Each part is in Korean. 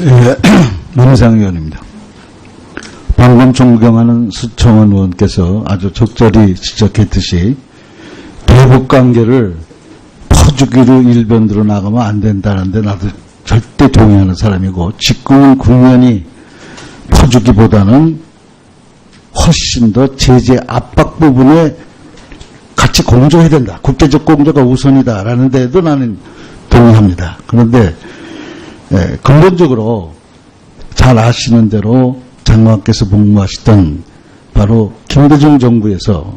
예, 문희상 의원입니다. 방금 존경하는 수청원 의원께서 아주 적절히 지적했듯이 대북관계를 퍼주기로 일변으로 나가면 안 된다는데 나도 절대 동의하는 사람이고, 집권은 국면이 퍼주기보다는 훨씬 더 제재 압박 부분에 같이 공조해야 된다. 국제적 공조가 우선이다라는 데에도 나는 동의합니다. 그런데 근본적으로 잘 아시는 대로 장관께서 복무하시던 바로 김대중 정부에서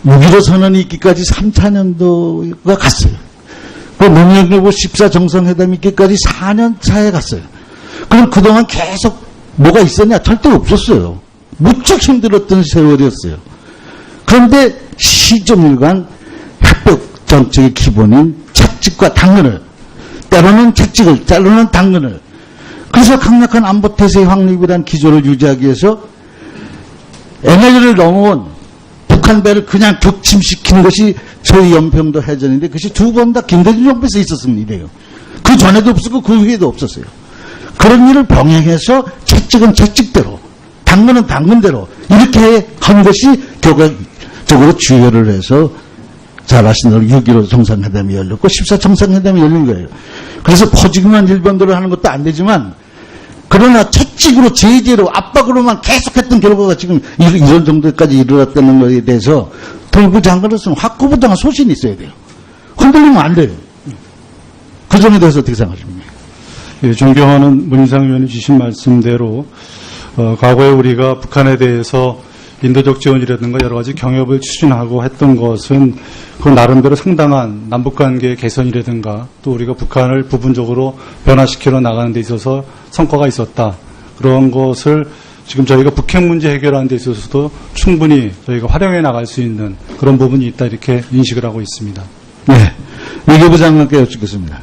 6.15 선언이 있기까지 3차년도가 갔어요. 그 농협 14 정상회담이 있기까지 4년 차에 갔어요. 그럼 그동안 계속 뭐가 있었냐? 절대 없었어요. 무척 힘들었던 세월이었어요. 그런데 시종일관 협력 정책의 기본인 채찍과 당근을, 때로는 채찍을, 때로는 당근을, 그래서 강력한 안보태세의 확립이라는 기조를 유지하기 위해서 NLL을 넘어온 북한 배를 그냥 격침시키는 것이 소위 연평도 해전인데, 그것이 두 번 다 김대중 정부에서 있었습니다. 그 전에도 없었고 그 후에도 없었어요. 그런 일을 병행해서 채찍은 채찍대로, 당근은 당근대로 이렇게 한 것이 결과적으로 주요를 해서 잘 아시는 대로 6.15 정상회담이 열렸고 14 정상회담이 열린 거예요. 그래서 퍼지기만 일반도로 하는 것도 안 되지만, 그러나 채찍으로 제재로 압박으로만 계속했던 결과가 지금 이런 정도까지 이르렀다는 것에 대해서 통일부 장관으로서는 확고부당한 소신이 있어야 돼요. 흔들리면 안 돼요. 그 점에 대해서 어떻게 생각하십니까? 예, 존경하는 문희상 의원이 주신 말씀대로 과거에 우리가 북한에 대해서 인도적 지원이라든가 여러 가지 경협을 추진하고 했던 것은 그 나름대로 상당한 남북관계 개선이라든가 또 우리가 북한을 부분적으로 변화시켜 나가는 데 있어서 성과가 있었다. 그런 것을 지금 저희가 북핵 문제 해결하는 데 있어서도 충분히 저희가 활용해 나갈 수 있는 그런 부분이 있다, 이렇게 인식을 하고 있습니다. 네, 외교부 장관께 여쭙겠습니다.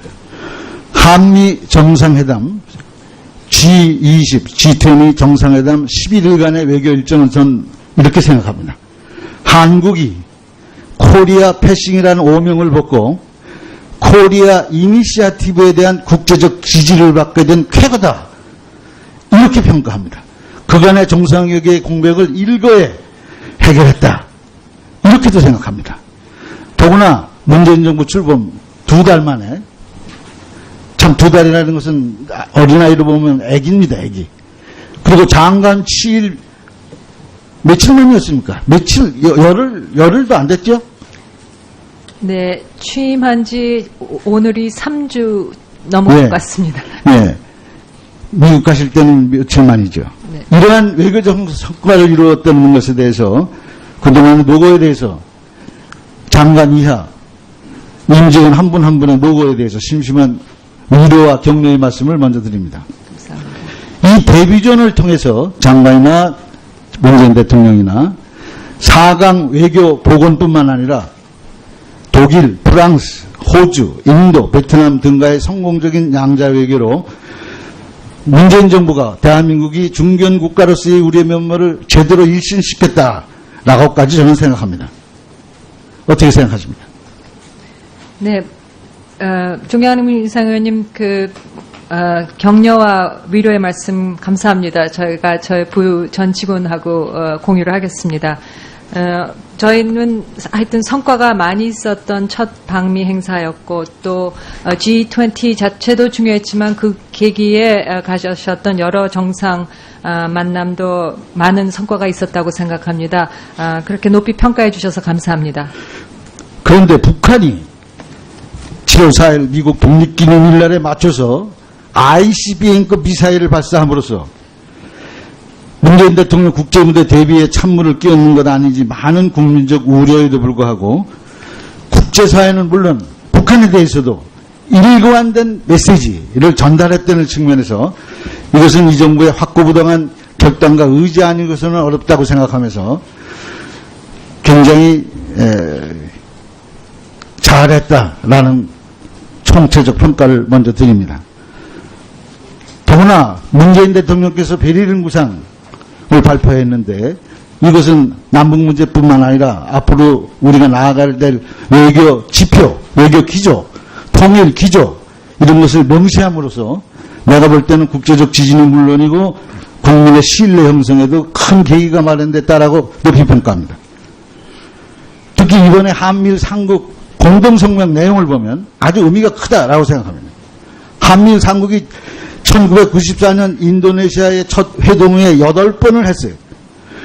한미 정상회담 G20, G20 정상회담 11일간의 외교 일정은 전 이렇게 생각합니다. 한국이 코리아 패싱이라는 오명을 벗고 코리아 이니시아티브에 대한 국제적 지지를 받게 된 쾌거다, 이렇게 평가합니다. 그간의 정상회담의 공백을 일거에 해결했다, 이렇게도 생각합니다. 더구나 문재인 정부 출범 2달 만에, 참 2달이라는 것은 어린아이로 보면 애기입니다, 애기. 그리고 장관 취일 며칠 만이었습니까? 며칠, 열흘도 안 됐죠? 네, 취임한 지 오늘이 3주 넘은 네. 것 같습니다. 네. 미국 가실 때는 며칠 만이죠. 네. 이러한 외교적 성과를 이루었다는 것에 대해서 그동안 노고에 대해서 장관 이하 임직원 한 분 한 분의 노고에 대해서 심심한 위로와 격려의 말씀을 먼저 드립니다. 감사합니다. 이 데뷔전을 통해서 장관이나 문재인 대통령이나 4강 외교 복원뿐만 아니라 독일, 프랑스, 호주, 인도, 베트남 등과의 성공적인 양자 외교로 문재인 정부가 대한민국이 중견 국가로서의 우리의 면모를 제대로 일신시켰다라고까지 저는 생각합니다. 어떻게 생각하십니까? 네, 존경하는 문희상 의원님, 격려와 위로의 말씀 감사합니다. 저희가 저희 부유 전 직원하고 공유를 하겠습니다. 저희는 하여튼 성과가 많이 있었던 첫 방미 행사였고, 또 G20 자체도 중요했지만 그 계기에 가셨던 여러 정상 만남도 많은 성과가 있었다고 생각합니다. 그렇게 높이 평가해 주셔서 감사합니다. 그런데 북한이 7월 4일 미국 독립기념일 날에 맞춰서 ICBM급 미사일을 발사함으로써 문재인 대통령 국제무대 대비에 찬물을 끼얹는 것 아닌지 많은 국민적 우려에도 불구하고 국제사회는 물론 북한에 대해서도 일관된 메시지를 전달했다는 측면에서 이것은 이 정부의 확고부당한 결단과 의지 아니고서는 어렵다고 생각하면서 굉장히 잘했다라는 총체적 평가를 먼저 드립니다. 더구나 문재인 대통령께서 베를린 구상을 발표했는데, 이것은 남북 문제뿐만 아니라 앞으로 우리가 나아가야 될 외교 지표, 외교 기조, 통일 기조, 이런 것을 명시함으로써 내가 볼 때는 국제적 지지는 물론이고 국민의 신뢰 형성에도 큰 계기가 마련됐다라고 높이 평가합니다. 특히 이번에 한미일 삼국 공동성명 내용을 보면 아주 의미가 크다라고 생각합니다. 한미일 삼국이 1994년 인도네시아의 첫 회동 후에 8번을 했어요.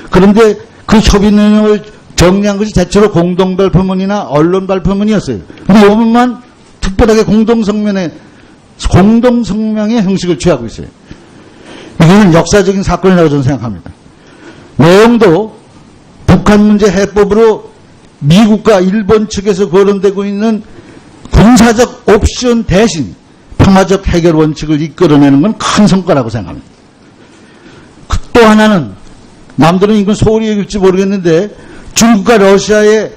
그런데 그 협의 내용을 정리한 것이 대체로 공동 발표문이나 언론 발표문이었어요. 근데 이번만 특별하게 공동성명의 형식을 취하고 있어요. 이거는 역사적인 사건이라고 저는 생각합니다. 내용도 북한 문제 해법으로 미국과 일본 측에서 거론되고 있는 군사적 옵션 대신 평화적 해결 원칙을 이끌어내는 건 큰 성과라고 생각합니다. 또 하나는 남들은 이건 소홀히 여길지 모르겠는데 중국과 러시아의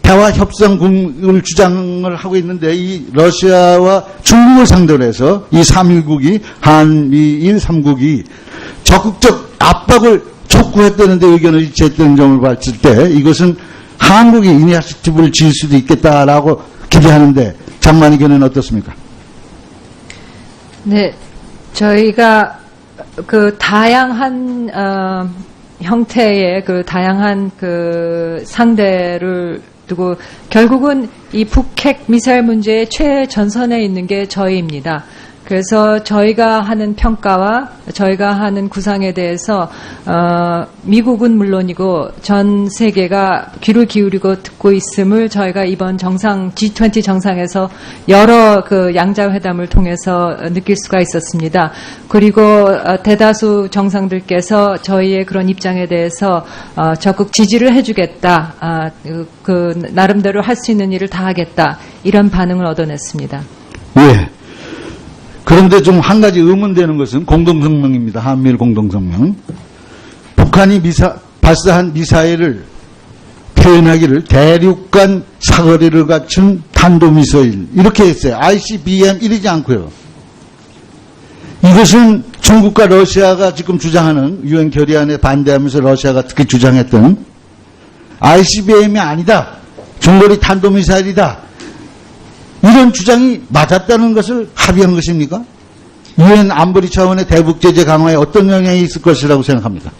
대화 협상을 주장을 하고 있는데 이 러시아와 중국을 상대로 해서 이 3.1국이 한미일 3국이 적극적 압박을 촉구했다는데 의견을 일치했다는 점을 봤을 때 이것은 한국이 이니시티브를 지을 수도 있겠다라고 기대하는데 장관 의견은 어떻습니까? 네, 저희가 그 다양한 형태의 그 다양한 그 상대를 두고 결국은 이 북핵 미사일 문제의 최전선에 있는 게 저희입니다. 그래서 저희가 하는 평가와 저희가 하는 구상에 대해서 미국은 물론이고 전 세계가 귀를 기울이고 듣고 있음을 저희가 이번 G20 정상에서 여러 그 양자회담을 통해서 느낄 수가 있었습니다. 그리고 대다수 정상들께서 저희의 그런 입장에 대해서 적극 지지를 해주겠다. 그 나름대로 할 수 있는 일을 다 하겠다. 이런 반응을 얻어냈습니다. 예. 그런데 좀 한 가지 의문되는 것은 공동성명입니다. 한미일 공동성명. 북한이 발사한 미사일을 표현하기를 대륙간 사거리를 갖춘 탄도미사일 이렇게 했어요. ICBM 이러지 않고요. 이것은 중국과 러시아가 지금 주장하는 유엔 결의안에 반대하면서 러시아가 특히 주장했던 ICBM이 아니다. 중거리 탄도미사일이다. 이런 주장이 맞았다는 것을 합의한 것입니까? 유엔 안보리 차원의 대북 제재 강화에 어떤 영향이 있을 것이라고 생각합니다.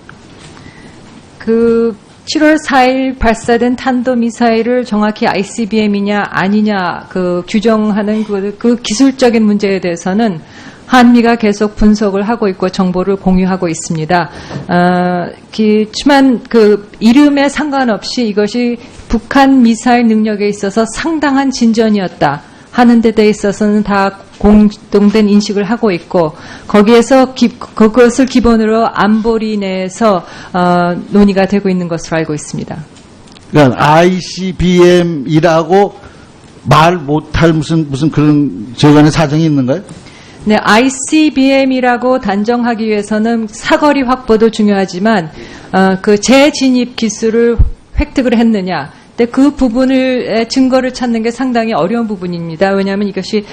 그 7월 4일 발사된 탄도미사일을 정확히 ICBM이냐 아니냐 그 규정하는 그 기술적인 문제에 대해서는 한미가 계속 분석을 하고 있고 정보를 공유하고 있습니다. 그렇지만 그 이름에 상관없이 이것이 북한 미사일 능력에 있어서 상당한 진전이었다 하는 데 있어서는 다 공동된 인식을 하고 있고 거기에서 그것을 기본으로 안보리 내에서 논의가 되고 있는 것으로 알고 있습니다. 그러니까 ICBM이라고 말 못할 무슨 그런 저간의 사정이 있는가요? 네, ICBM이라고 단정하기 위해서는 사거리 확보도 중요하지만 그 재진입 기술을 획득을 했느냐. 근데 그 부분을 증거를 찾는 게 상당히 어려운 부분입니다. 왜냐하면 이것이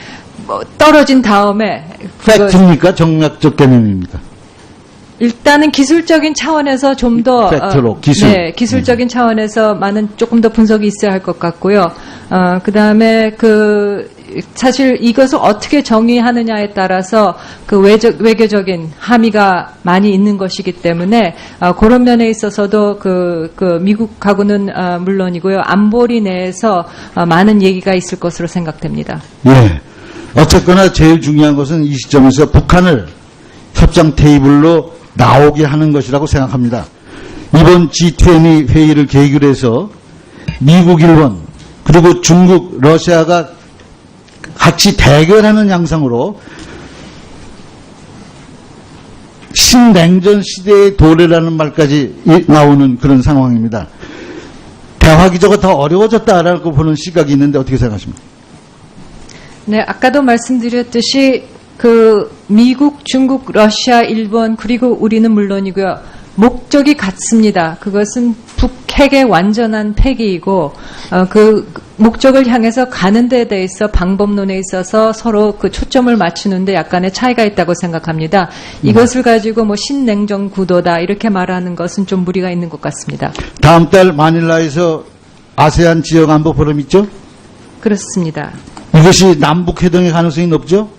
떨어진 다음에 팩트입니까? 정략적 개념입니까? 일단은 기술적인 차원에서 좀 더 팩트로 기술. 네, 기술적인 차원에서 조금 더 분석이 있어야 할 것 같고요. 그다음에 사실 이것을 어떻게 정의하느냐에 따라서 그 외교적인 함의가 많이 있는 것이기 때문에 그런 면에 있어서도 그 미국하고는 물론이고요. 안보리 내에서 많은 얘기가 있을 것으로 생각됩니다. 예. 어쨌거나 제일 중요한 것은 이 시점에서 북한을 협상 테이블로 나오게 하는 것이라고 생각합니다. 이번 G20 회의를 계기로 해서 미국, 일본, 그리고 중국, 러시아가 같이 대결하는 양상으로 신냉전 시대의 도래라는 말까지 나오는 그런 상황입니다. 대화 기조가 더 어려워졌다라고 보는 시각이 있는데 어떻게 생각하십니까? 네, 아까도 말씀드렸듯이 그 미국, 중국, 러시아, 일본 그리고 우리는 물론이고요. 목적이 같습니다. 그것은 북핵의 완전한 폐기이고 그 목적을 향해서 가는 데 대해서 방법론에 있어서 서로 그 초점을 맞추는데 약간의 차이가 있다고 생각합니다. 이것을 가지고 뭐 신냉전 구도다 이렇게 말하는 것은 좀 무리가 있는 것 같습니다. 다음 달 마닐라에서 아세안 지역 안보 포럼 있죠? 그렇습니다. 이것이 남북 회동의 가능성이 높죠?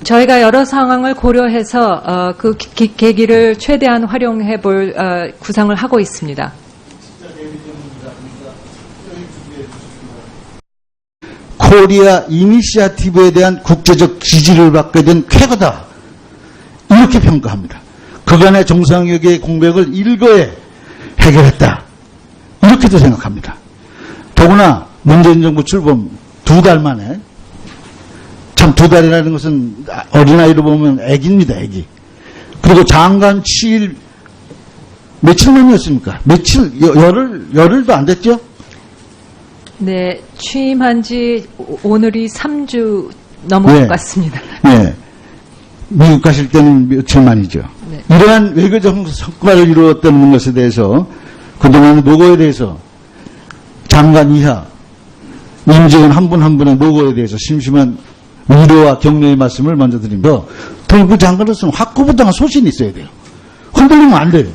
저희가 여러 상황을 고려해서 그 계기를 최대한 활용해 볼 구상을 하고 있습니다. 코리아 이니시아티브에 대한 국제적 지지를 받게 된 쾌거다. 이렇게 평가합니다. 그간의 정상회의의 공백을 일거에 해결했다. 이렇게도 생각합니다. 더구나 문재인 정부 출범 2달 만에, 참 2달이라는 것은 어린아이로 보면 애기입니다, 애기. 그리고 장관 7일, 며칠 만이었습니까? 열흘도 안 됐죠? 네, 취임한 지 오늘이 3주 넘은 네. 것 같습니다. 네. 미국 가실 때는 며칠 만이죠. 네. 이러한 외교적 성과를 이루었다는 것에 대해서 그동안의 노고에 대해서 장관 이하 임직원 한 분 한 분의 노고에 대해서 심심한 위로와 격려의 말씀을 먼저 드립니다. 그 장관으로서는 확고부당한 소신이 있어야 돼요. 흔들리면 안 돼요.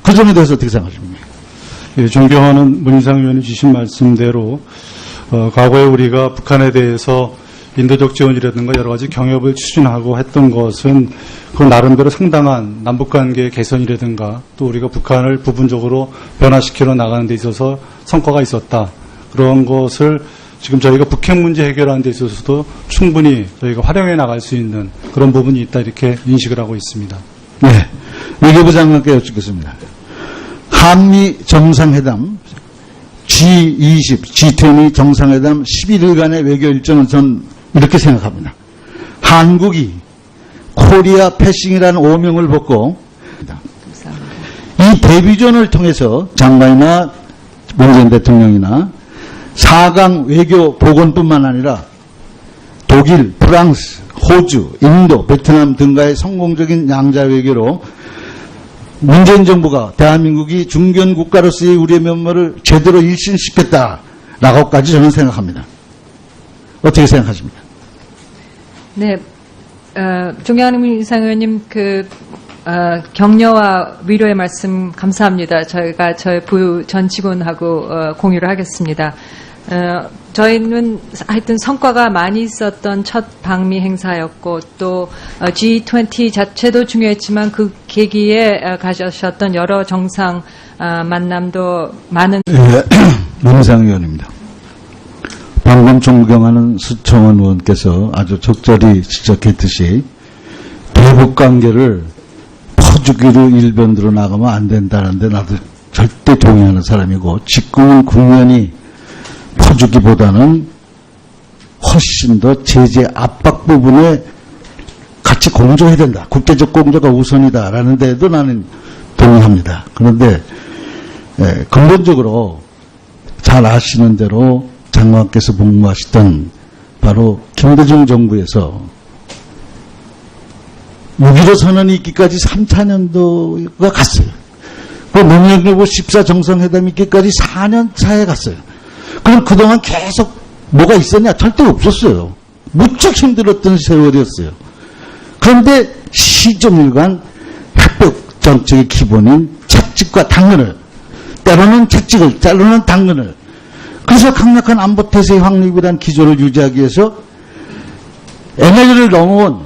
그 점에 대해서 어떻게 생각하십니까? 예, 존경하는 문희상 의원이 주신 말씀대로 과거에 우리가 북한에 대해서 인도적 지원이라든가 여러 가지 경협을 추진하고 했던 것은 그 나름대로 상당한 남북관계 개선이라든가 또 우리가 북한을 부분적으로 변화시키러 나가는 데 있어서 성과가 있었다. 그런 것을 지금 저희가 북핵 문제 해결하는 데 있어서도 충분히 저희가 활용해 나갈 수 있는 그런 부분이 있다 이렇게 인식을 하고 있습니다. 네. 외교부 장관께 여쭙겠습니다. 한미 정상회담 G20, G20 정상회담 11일간의 외교 일정은 전 이렇게 생각합니다. 한국이 코리아 패싱이라는 오명을 벗고 이 데뷔전을 통해서 장관이나 문재인 대통령이나 4강 외교 복원뿐만 아니라 독일, 프랑스, 호주, 인도, 베트남 등과의 성공적인 양자 외교로 문재인 정부가 대한민국이 중견 국가로서의 우리의 면모를 제대로 일신시켰다라고까지 저는 생각합니다. 어떻게 생각하십니까? 네, 존경하는 문희상 의원님 격려와 위로의 말씀 감사합니다. 저희가 저희 부유 전 직원하고 공유를 하겠습니다. 저희는 하여튼 성과가 많이 있었던 첫 방미 행사였고 또 G20 자체도 중요했지만 그 계기에 가셨던 여러 정상 만남도 많은 문희상 의원입니다. 방금 존경하는 수청원 의원께서 아주 적절히 지적했듯이 대북 관계를 퍼주기로 일변으로 나가면 안 된다는데 나도 절대 동의하는 사람이고 직공은 국면이 퍼주기보다는 훨씬 더 제재 압박 부분에 같이 공조해야 된다. 국제적 공조가 우선이다라는 데에도 나는 동의합니다. 그런데 근본적으로 잘 아시는 대로 장관께서 복무하시던 바로 김대중 정부에서 6.15 선언이 있기까지 3차년도가 갔어요. 그 노무현정부 14 정상회담이 있기까지 4년 차에 갔어요. 그럼 그동안 계속 뭐가 있었냐? 절대 없었어요. 무척 힘들었던 세월이었어요. 그런데 시종일관 협력 정책의 기본인 채찍과 당근을, 때로는 채찍을, 때로는 당근을, 그래서 강력한 안보 태세의 확립이라는 기조를 유지하기 위해서 NLL을 넘어온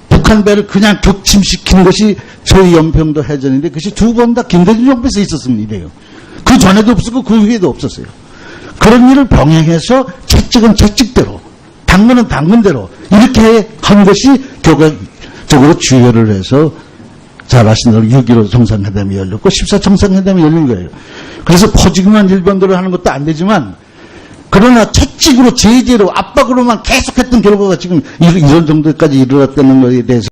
북한 배를 그냥 격침시킨 것이 소위 연평도 해전인데 그것이 두 번 다 김대중 정부에서 있었습니다. 이래요. 그 전에도 없었고 그 후에도 없었어요. 그런 일을 병행해서 채찍은 채찍대로, 당근은 당근대로 이렇게 한 것이 결과적으로 주요를 해서 잘 아시는 대로 6.15 정상회담이 열렸고 14 정상회담이 열린 거예요. 그래서 퍼지기만 일본대로 하는 것도 안 되지만 그러나 채찍으로 제재로 압박으로만 계속했던 결과가 지금 이런 정도까지 이르렀다는 것에 대해서